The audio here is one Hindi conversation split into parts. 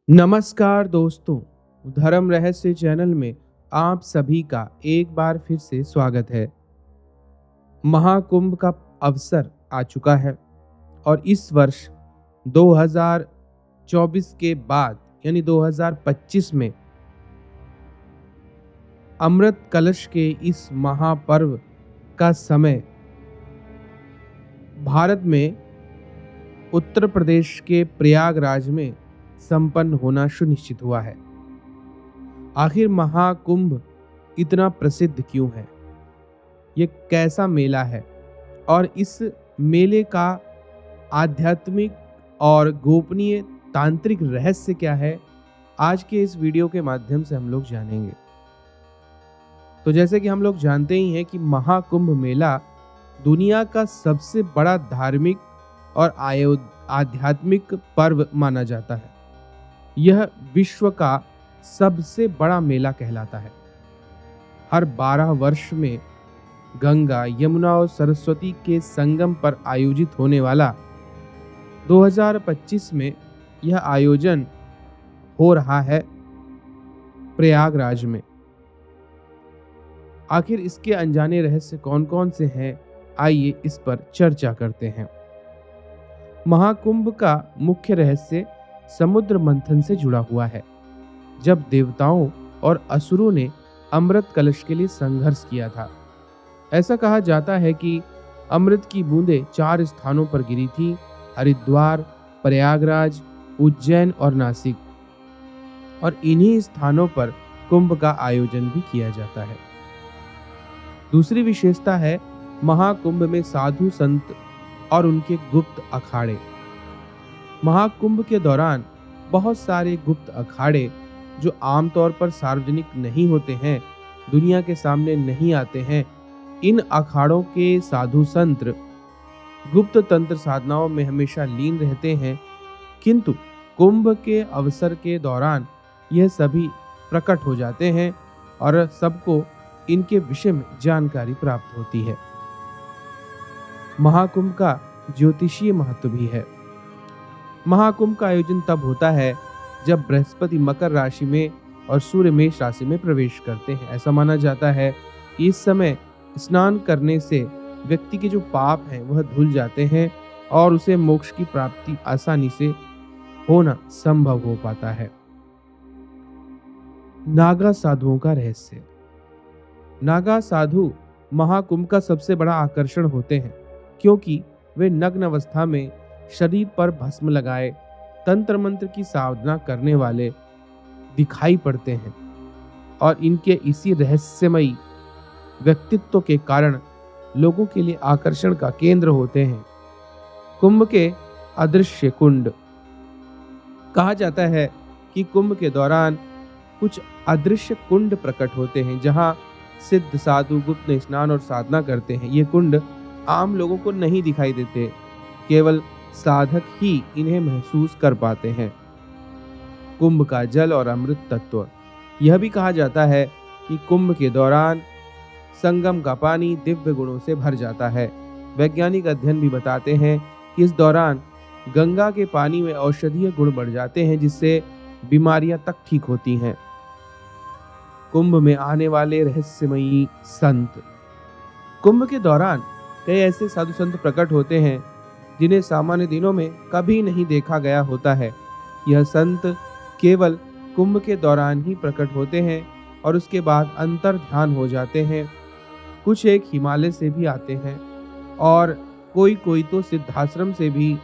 नमस्कार दोस्तों, धर्म रहस्य चैनल में आप सभी का एक बार फिर से स्वागत है। महाकुंभ का अवसर आ चुका है और इस वर्ष 2024 के बाद यानी 2025 में अमृत कलश के इस महापर्व का समय भारत में उत्तर प्रदेश के प्रयागराज में संपन्न होना सुनिश्चित हुआ है। आखिर महाकुंभ इतना प्रसिद्ध क्यों है? ये कैसा मेला है और इस मेले का आध्यात्मिक और गोपनीय तांत्रिक रहस्य क्या है? आज के इस वीडियो के माध्यम से हम लोग जानेंगे। तो जैसे कि हम लोग जानते ही हैं कि महाकुंभ मेला दुनिया का सबसे बड़ा धार्मिक और आध्यात्मिक पर्व माना जाता है। यह विश्व का सबसे बड़ा मेला कहलाता है। हर 12 वर्ष में गंगा, यमुना और सरस्वती के संगम पर आयोजित होने वाला 2025 में यह आयोजन हो रहा है प्रयागराज में। आखिर इसके अनजाने रहस्य कौन कौन से हैं, आइए इस पर चर्चा करते हैं। महाकुंभ का मुख्य रहस्य समुद्र मंथन से जुड़ा हुआ है, जब देवताओं और असुरों ने अमृत कलश के लिए संघर्ष किया था। ऐसा कहा जाता है कि अमृत की बूंदें 4 स्थानों पर गिरी थी: हरिद्वार, प्रयागराज, उज्जैन और नासिक। और इन्हीं स्थानों पर कुंभ का आयोजन भी किया जाता है। दूसरी विशेषता है महाकुंभ में साधु संत और उनके गुप्त अखाड़े। महाकुंभ के दौरान बहुत सारे गुप्त अखाड़े जो आमतौर पर सार्वजनिक नहीं होते हैं, दुनिया के सामने नहीं आते हैं, इन अखाड़ों के साधु संत गुप्त तंत्र साधनाओं में हमेशा लीन रहते हैं। किंतु कुंभ के अवसर के दौरान यह सभी प्रकट हो जाते हैं और सबको इनके विषय में जानकारी प्राप्त होती है। महाकुंभ का ज्योतिषीय महत्व भी है। महाकुंभ का आयोजन तब होता है जब बृहस्पति मकर राशि में और सूर्य मेष राशि में प्रवेश करते हैं। ऐसा माना जाता है कि इस समय स्नान करने से व्यक्ति के जो पाप हैं वह धुल जाते हैं और उसे मोक्ष की प्राप्ति आसानी से होना संभव हो पाता है। नागा साधुओं का रहस्य। नागा साधु महाकुंभ का सबसे बड़ा आकर्षण होते हैं, क्योंकि वे नग्न अवस्था में शरीर पर भस्म लगाए तंत्र मंत्र की साधना करने वाले दिखाई पड़ते हैं और इनके इसी रहस्यमयी व्यक्तित्व के कारण लोगों के लिए आकर्षण का केंद्र होते हैं। कुंभ के अदृश्य कुंड। कहा जाता है कि कुंभ के दौरान कुछ अदृश्य कुंड प्रकट होते हैं, जहां सिद्ध साधु गुप्त स्नान और साधना करते हैं। ये कुंड आम लोगों को नहीं दिखाई देते, केवल साधक ही इन्हें महसूस कर पाते हैं। कुंभ का जल और अमृत तत्व। यह भी कहा जाता है कि कुंभ के दौरान संगम का पानी दिव्य गुणों से भर जाता है। वैज्ञानिक अध्ययन भी बताते हैं कि इस दौरान गंगा के पानी में औषधीय गुण बढ़ जाते हैं, जिससे बीमारियां तक ठीक होती हैं। कुंभ में आने वाले रहस्यमयी संत। कुंभ के दौरान कई ऐसे साधु संत प्रकट होते हैं जिन्हें सामान्य दिनों में कभी नहीं देखा गया होता है। यह संत केवल कुंभ के दौरान ही प्रकट होते हैं और उसके बाद अंतर ध्यान हो जाते हैं। कुछ एक हिमालय से भी आते हैं और कोई तो सिद्धाश्रम से भी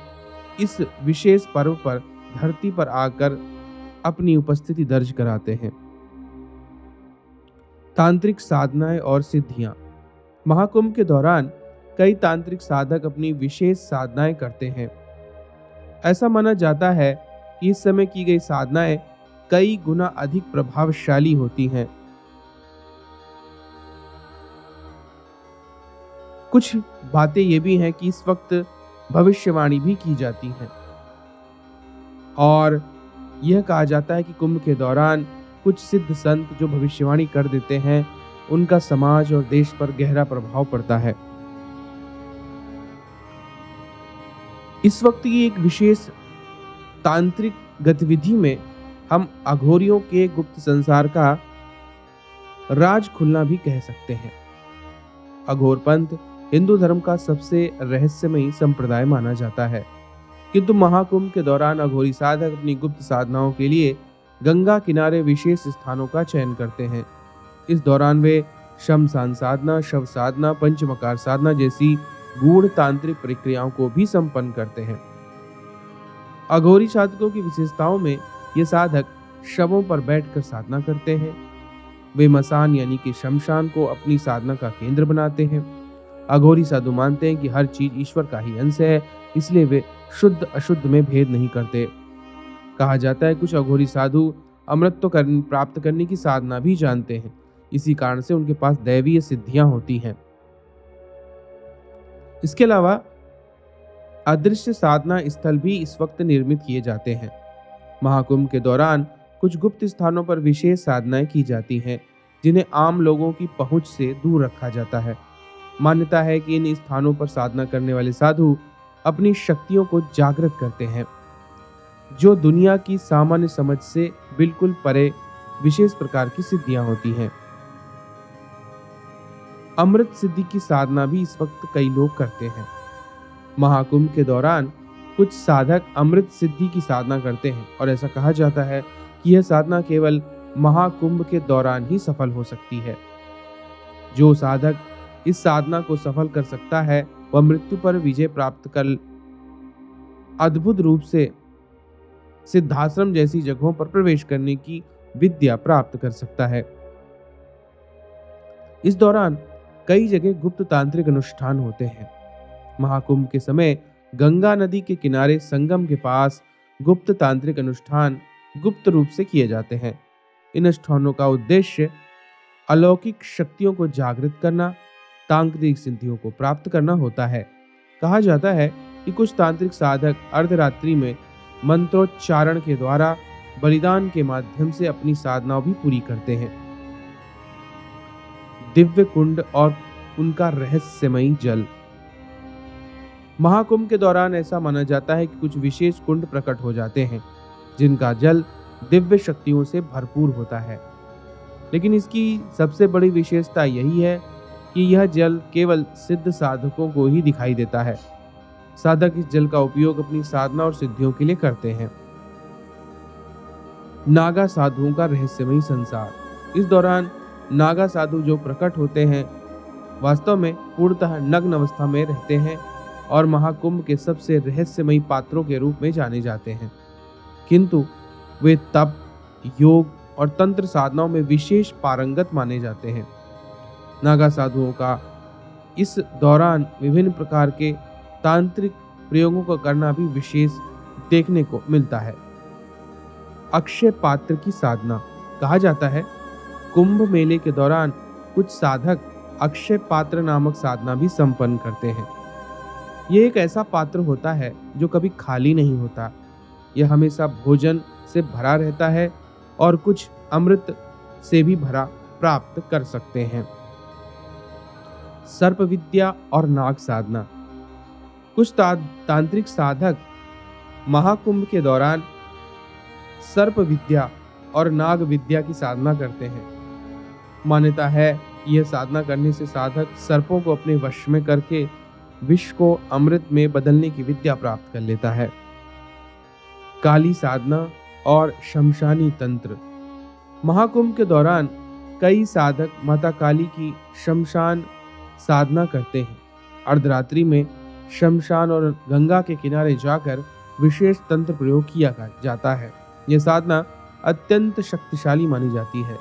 इस विशेष पर्व पर धरती पर आकर अपनी उपस्थिति दर्ज कराते हैं। तांत्रिक साधनाएं और सिद्धियां। महाकुंभ के दौरान कई तांत्रिक साधक अपनी विशेष साधनाएं करते हैं। ऐसा माना जाता है कि इस समय की गई साधनाएं कई गुना अधिक प्रभावशाली होती हैं। कुछ बातें ये भी हैं कि इस वक्त भविष्यवाणी भी की जाती हैं और यह कहा जाता है कि कुंभ के दौरान कुछ सिद्ध संत जो भविष्यवाणी कर देते हैं, उनका समाज और देश पर गहरा प्रभाव पड़ता है। इस वक्त की एक विशेष तांत्रिक गतिविधि में हम अघोरियों के गुप्त संसार का राज खुलना भी कह सकते हैं। अघोर पंथ हिंदू धर्म का सबसे रहस्यमयी संप्रदाय माना जाता है, किंतु महाकुंभ के दौरान अघोरी साधक अपनी गुप्त साधनाओं के लिए गंगा किनारे विशेष स्थानों का चयन करते हैं। इस दौरान वे शमशान साधना, शव साधना, पंचमकार साधना जैसी गूढ़ तांत्रिक प्रक्रियाओं को भी संपन्न करते हैं। अघोरी साधकों की विशेषताओं में ये साधक शवों पर बैठकर साधना करते हैं। वे मसान यानी कि शमशान को अपनी साधना का केंद्र बनाते हैं। अघोरी साधु मानते हैं कि हर चीज ईश्वर का ही अंश है, इसलिए वे शुद्ध अशुद्ध में भेद नहीं करते। कहा जाता है कुछ अघोरी साधु अमृत प्राप्त करने की साधना भी जानते हैं, इसी कारण से उनके पास दैवीय सिद्धियां होती हैं। इसके अलावा अदृश्य साधना स्थल भी इस वक्त निर्मित किए जाते हैं। महाकुंभ के दौरान कुछ गुप्त स्थानों पर विशेष साधनाएं की जाती हैं, जिन्हें आम लोगों की पहुंच से दूर रखा जाता है। मान्यता है कि इन स्थानों पर साधना करने वाले साधु अपनी शक्तियों को जागृत करते हैं, जो दुनिया की सामान्य समझ से बिल्कुल परे विशेष प्रकार की सिद्धियां होती हैं। अमृत सिद्धि की साधना भी इस वक्त कई लोग करते हैं। महाकुंभ के दौरान कुछ साधक अमृत सिद्धि की साधना करते हैं और ऐसा कहा जाता है कि यह साधना केवल महाकुंभ के दौरान ही सफल हो सकती है। जो साधक इस साधना को सफल कर सकता है वह मृत्यु पर विजय प्राप्त कर अद्भुत रूप से सिद्धाश्रम जैसी जगहों पर प्रवेश करने की विद्या प्राप्त कर सकता है। इस दौरान कई जगह गुप्त तांत्रिक अनुष्ठान होते हैं। महाकुंभ के समय गंगा नदी के किनारे संगम के पास गुप्त तांत्रिक अनुष्ठान गुप्त रूप से किए जाते हैं। इन अनुष्ठानों का उद्देश्य अलौकिक शक्तियों को जागृत करना, तांत्रिक सिद्धियों को प्राप्त करना होता है। कहा जाता है कि कुछ तांत्रिक साधक अर्धरात्रि में मंत्रोच्चारण के द्वारा बलिदान के माध्यम से अपनी साधनाओं भी पूरी करते हैं। दिव्य कुंड और उनका रहस्यमयी जल। महाकुंभ के दौरान ऐसा माना जाता है कि कुछ विशेष कुंड प्रकट हो जाते हैं, जिनका जल दिव्य शक्तियों से भरपूर होता है। लेकिन इसकी सबसे बड़ी विशेषता यही है कि यह जल केवल सिद्ध साधकों को ही दिखाई देता है। साधक इस जल का उपयोग अपनी साधना और सिद्धियों के लिए करते हैं। नागा साधुओं का रहस्यमयी संसार। इस दौरान नागा साधु जो प्रकट होते हैं वास्तव में पूर्णतः नग्न अवस्था में रहते हैं और महाकुंभ के सबसे रहस्यमयी पात्रों के रूप में जाने जाते हैं, किंतु वे तप, योग और तंत्र साधनाओं में विशेष पारंगत माने जाते हैं। नागा साधुओं का इस दौरान विभिन्न प्रकार के तांत्रिक प्रयोगों का करना भी विशेष देखने को मिलता है। अक्षय पात्र की साधना। कहा जाता है कुंभ मेले के दौरान कुछ साधक अक्षय पात्र नामक साधना भी संपन्न करते हैं। ये एक ऐसा पात्र होता है जो कभी खाली नहीं होता। यह हमेशा भोजन से भरा रहता है और कुछ अमृत से भी भरा प्राप्त कर सकते हैं। सर्प विद्या और नाग साधना। कुछ तांत्रिक साधक महाकुंभ के दौरान सर्प विद्या और नाग विद्या की साधना करते हैं। मान्यता है यह साधना करने से साधक सर्पों को अपने वश में करके विष को अमृत में बदलने की विद्या प्राप्त कर लेता है। काली साधना और शमशानी तंत्र। महाकुंभ के दौरान कई साधक माता काली की शमशान साधना करते हैं। अर्धरात्रि में शमशान और गंगा के किनारे जाकर विशेष तंत्र प्रयोग किया जाता है। यह साधना अत्यंत शक्तिशाली मानी जाती है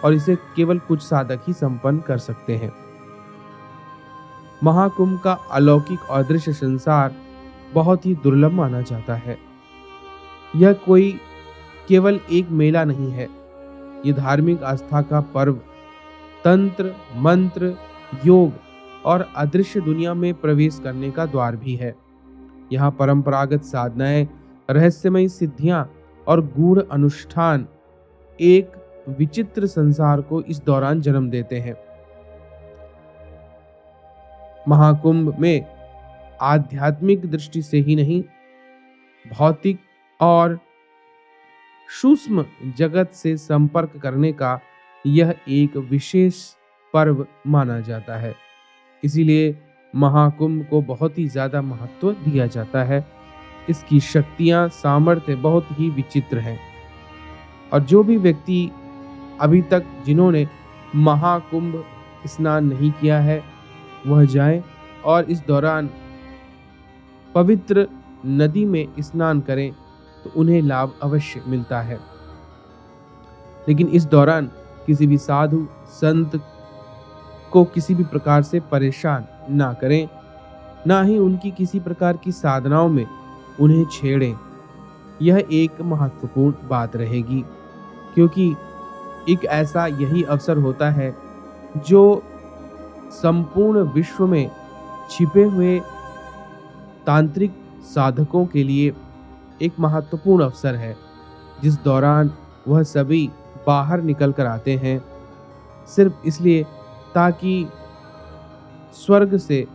और इसे केवल कुछ साधक ही संपन्न कर सकते हैं। महाकुंभ का अलौकिक और दृश्य संसार बहुत ही दुर्लभ माना जाता है। यह कोई केवल एक मेला नहीं है, यह धार्मिक आस्था का पर्व, तंत्र, मंत्र, योग और अदृश्य दुनिया में प्रवेश करने का द्वार भी है। यहाँ परंपरागत साधनाएं, रहस्यमयी सिद्धियां और गूढ़ अनुष्ठान एक विचित्र संसार को इस दौरान जन्म देते हैं। महाकुंभ में आध्यात्मिक दृष्टि से ही नहीं, भौतिक और सूक्ष्म जगत से संपर्क करने का यह एक विशेष पर्व माना जाता है। इसीलिए महाकुंभ को बहुत ही ज्यादा महत्व दिया जाता है। इसकी शक्तियां, सामर्थ्य बहुत ही विचित्र हैं। और जो भी व्यक्ति अभी तक जिन्होंने महाकुंभ स्नान नहीं किया है, वह जाएं और इस दौरान पवित्र नदी में स्नान करें तो उन्हें लाभ अवश्य मिलता है। लेकिन इस दौरान किसी भी साधु संत को किसी भी प्रकार से परेशान ना करें, ना ही उनकी किसी प्रकार की साधनाओं में उन्हें छेड़ें। यह एक महत्वपूर्ण बात रहेगी, क्योंकि एक ऐसा यही अवसर होता है जो संपूर्ण विश्व में छिपे हुए तांत्रिक साधकों के लिए एक महत्वपूर्ण अवसर है, जिस दौरान वह सभी बाहर निकल कर आते हैं सिर्फ इसलिए ताकि स्वर्ग से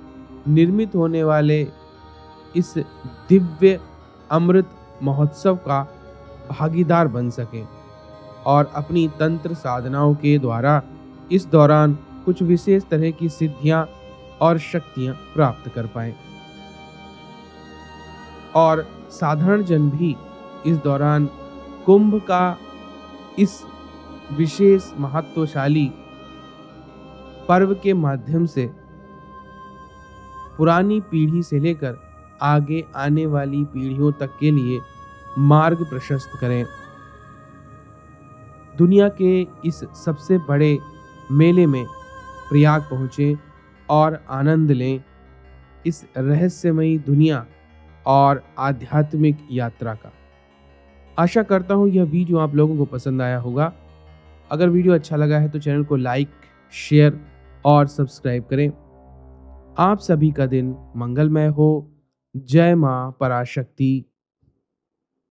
निर्मित होने वाले इस दिव्य अमृत महोत्सव का भागीदार बन सकें और अपनी तंत्र साधनाओं के द्वारा इस दौरान कुछ विशेष तरह की सिद्धियां और शक्तियां प्राप्त कर पाएं। और साधारण जन भी इस दौरान कुंभ का इस विशेष महत्वशाली पर्व के माध्यम से पुरानी पीढ़ी से लेकर आगे आने वाली पीढ़ियों तक के लिए मार्ग प्रशस्त करें। दुनिया के इस सबसे बड़े मेले में प्रयाग पहुँचें और आनंद लें इस रहस्यमयी दुनिया और आध्यात्मिक यात्रा का। आशा करता हूँ यह वीडियो आप लोगों को पसंद आया होगा। अगर वीडियो अच्छा लगा है तो चैनल को लाइक, शेयर और सब्सक्राइब करें। आप सभी का दिन मंगलमय हो। जय मां पराशक्ति।